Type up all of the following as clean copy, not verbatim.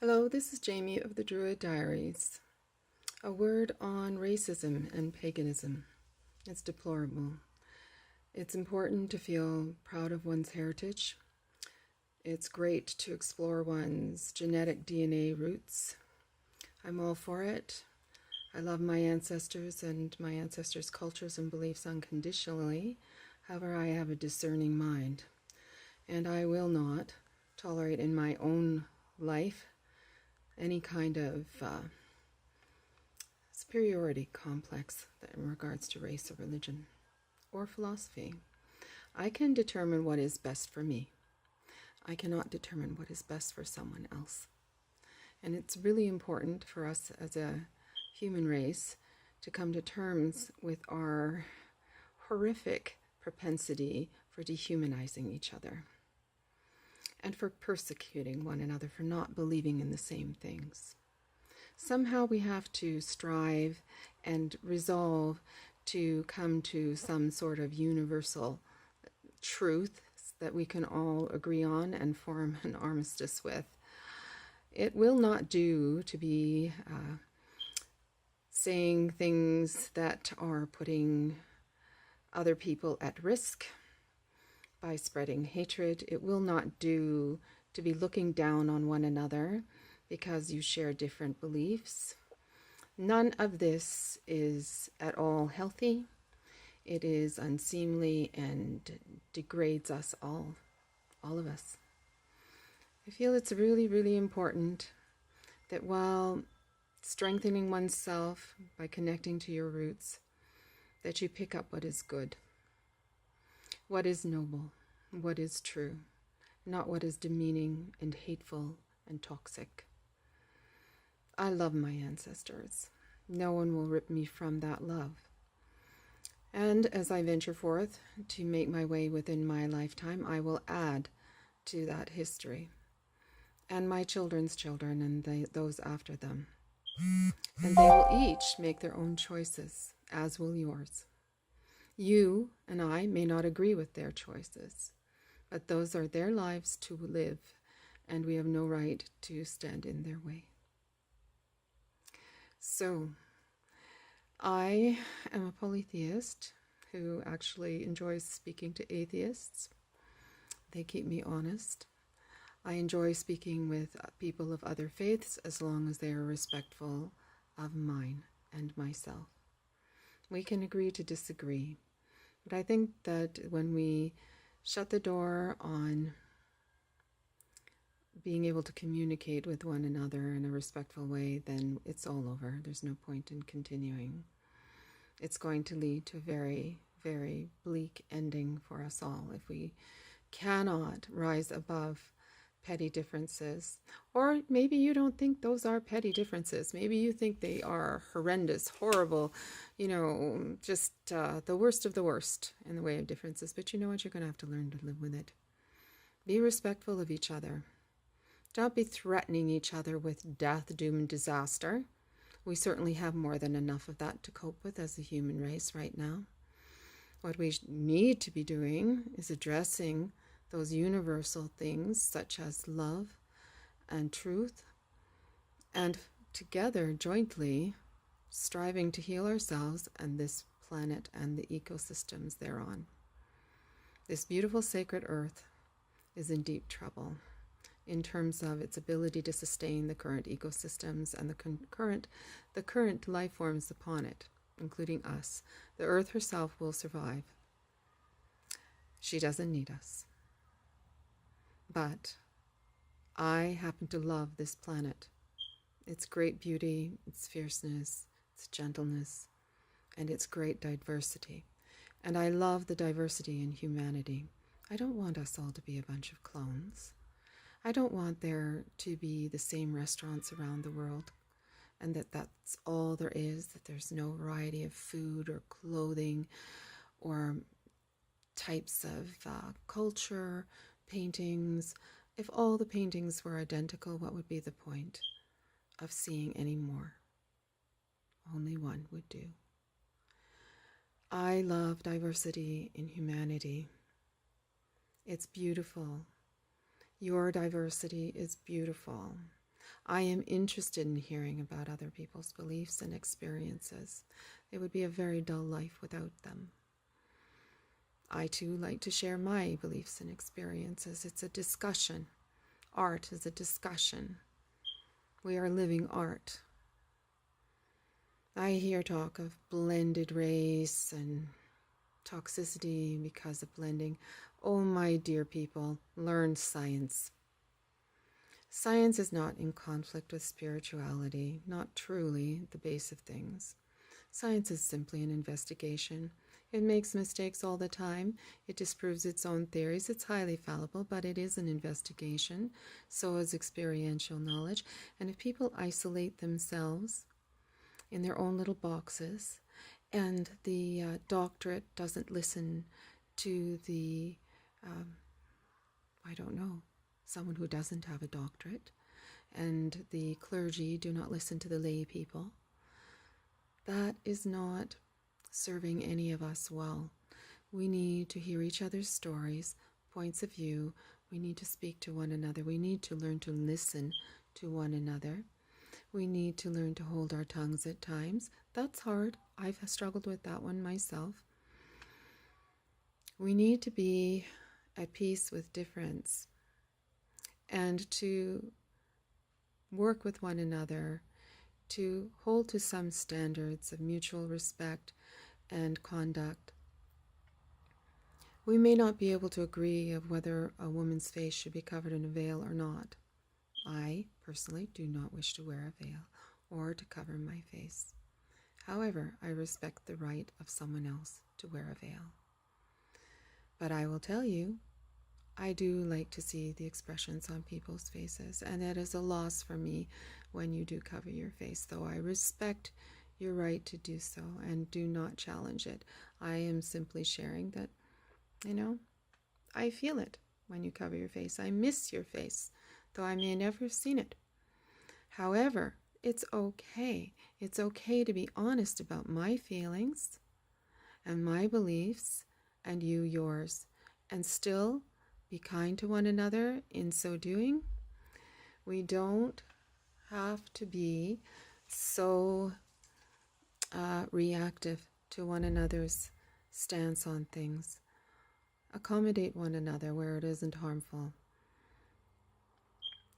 Hello, this is Jamie of the Druid Diaries. A word on racism and paganism. It's deplorable. It's important to feel proud of one's heritage. It's great to explore one's genetic DNA roots. I'm all for it. I love my ancestors and my ancestors' cultures and beliefs unconditionally. However, I have a discerning mind, and I will not tolerate in my own life any kind of superiority complex in regards to race or religion or philosophy. I can determine what is best for me. I cannot determine what is best for someone else. And it's really important for us as a human race to come to terms with our horrific propensity for dehumanizing each other and for persecuting one another for not believing in the same things. Somehow we have to strive and resolve to come to some sort of universal truth that we can all agree on and form an armistice with. It will not do to be saying things that are putting other people at risk by spreading hatred. It will not do to be looking down on one another because you share different beliefs. None of this is at all healthy. It is unseemly and degrades us all of us. I feel it's really, really important that while strengthening oneself by connecting to your roots, that you pick up what is good, what is noble, what is true, not what is demeaning and hateful and toxic. I love my ancestors. No one will rip me from that love. And as I venture forth to make my way within my lifetime, I will add to that history and my children's children and those after them. And they will each make their own choices, as will yours. You and I may not agree with their choices, but those are their lives to live, and we have no right to stand in their way. So, I am a polytheist who actually enjoys speaking to atheists. They keep me honest. I enjoy speaking with people of other faiths as long as they are respectful of mine and myself. We can agree to disagree, but I think that when we shut the door on being able to communicate with one another in a respectful way, then it's all over. There's no point in continuing. It's going to lead to a very, very bleak ending for us all if we cannot rise above petty differences. Or maybe you don't think those are petty differences. Maybe you think they are horrendous, horrible, just the worst of the worst in the way of differences. But you know what? You're going to have to learn to live with it. Be respectful of each other. Don't be threatening each other with death, doom, and disaster. We certainly have more than enough of that to cope with as a human race right now. What we need to be doing is addressing those universal things such as love and truth, and together, jointly, striving to heal ourselves and this planet and the ecosystems thereon. This beautiful sacred earth is in deep trouble in terms of its ability to sustain the current ecosystems and the current life forms upon it, including us. The earth herself will survive. She doesn't need us. But I happen to love this planet, its great beauty, its fierceness, its gentleness, and its great diversity. And I love the diversity in humanity. I don't want us all to be a bunch of clones. I don't want there to be the same restaurants around the world and that's all there is, that there's no variety of food or clothing or types of culture, paintings. If all the paintings were identical, what would be the point of seeing any more? Only one would do. I love diversity in humanity. It's beautiful. Your diversity is beautiful. I am interested in hearing about other people's beliefs and experiences. It would be a very dull life without them. I too like to share my beliefs and experiences. It's a discussion. Art is a discussion. We are living art. I hear talk of blended race and toxicity because of blending. Oh, my dear people, learn science. Science is not in conflict with spirituality, not truly the base of things. Science is simply an investigation. It makes mistakes all the time. It disproves its own theories. It's highly fallible, but it is an investigation. So is experiential knowledge. And if people isolate themselves in their own little boxes, and the doctorate doesn't listen to the, I don't know, someone who doesn't have a doctorate, and the clergy do not listen to the lay people, that is not serving any of us well. We need to hear each other's stories, points of view. We need to speak to one another. We need to learn to listen to one another. We need to learn to hold our tongues at times. That's hard. I've struggled with that one myself. We need to be at peace with difference and to work with one another, to hold to some standards of mutual respect and conduct. We may not be able to agree of whether a woman's face should be covered in a veil or not. I personally do not wish to wear a veil or to cover my face. However, I respect the right of someone else to wear a veil. But I will tell you, I do like to see the expressions on people's faces, and that is a loss for me when you do cover your face, though I respect your right to do so and do not challenge it. I am simply sharing that, I feel it when you cover your face. I miss your face, though I may never have seen it. However, it's okay. It's okay to be honest about my feelings and my beliefs and you yours, and still be kind to one another in so doing. We don't have to be so reactive to one another's stance on things. Accommodate one another where it isn't harmful.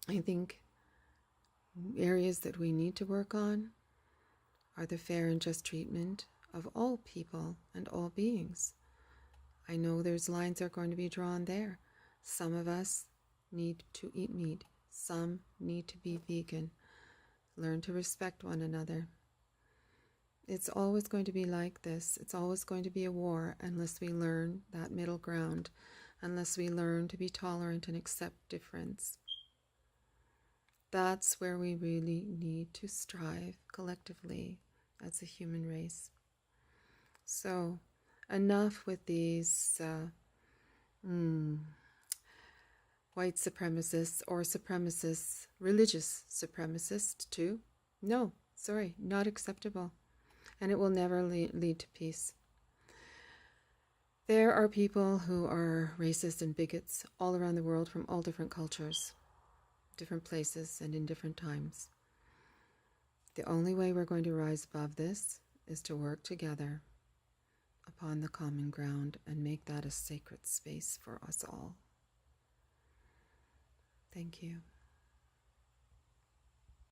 I think areas that we need to work on are the fair and just treatment of all people and all beings. I know there's lines that are going to be drawn there. Some of us need to eat meat. Some need to be vegan. Learn to respect one another. It's always going to be like this. It's always going to be a war unless we learn that middle ground, unless we learn to be tolerant and accept difference. That's where we really need to strive collectively as a human race. So, enough with these white supremacists or supremacists, religious supremacists too. No, sorry, not acceptable. And it will never lead to peace. There are people who are racist and bigots all around the world from all different cultures, different places, and in different times. The only way we're going to rise above this is to work together upon the common ground and make that a sacred space for us all. Thank you.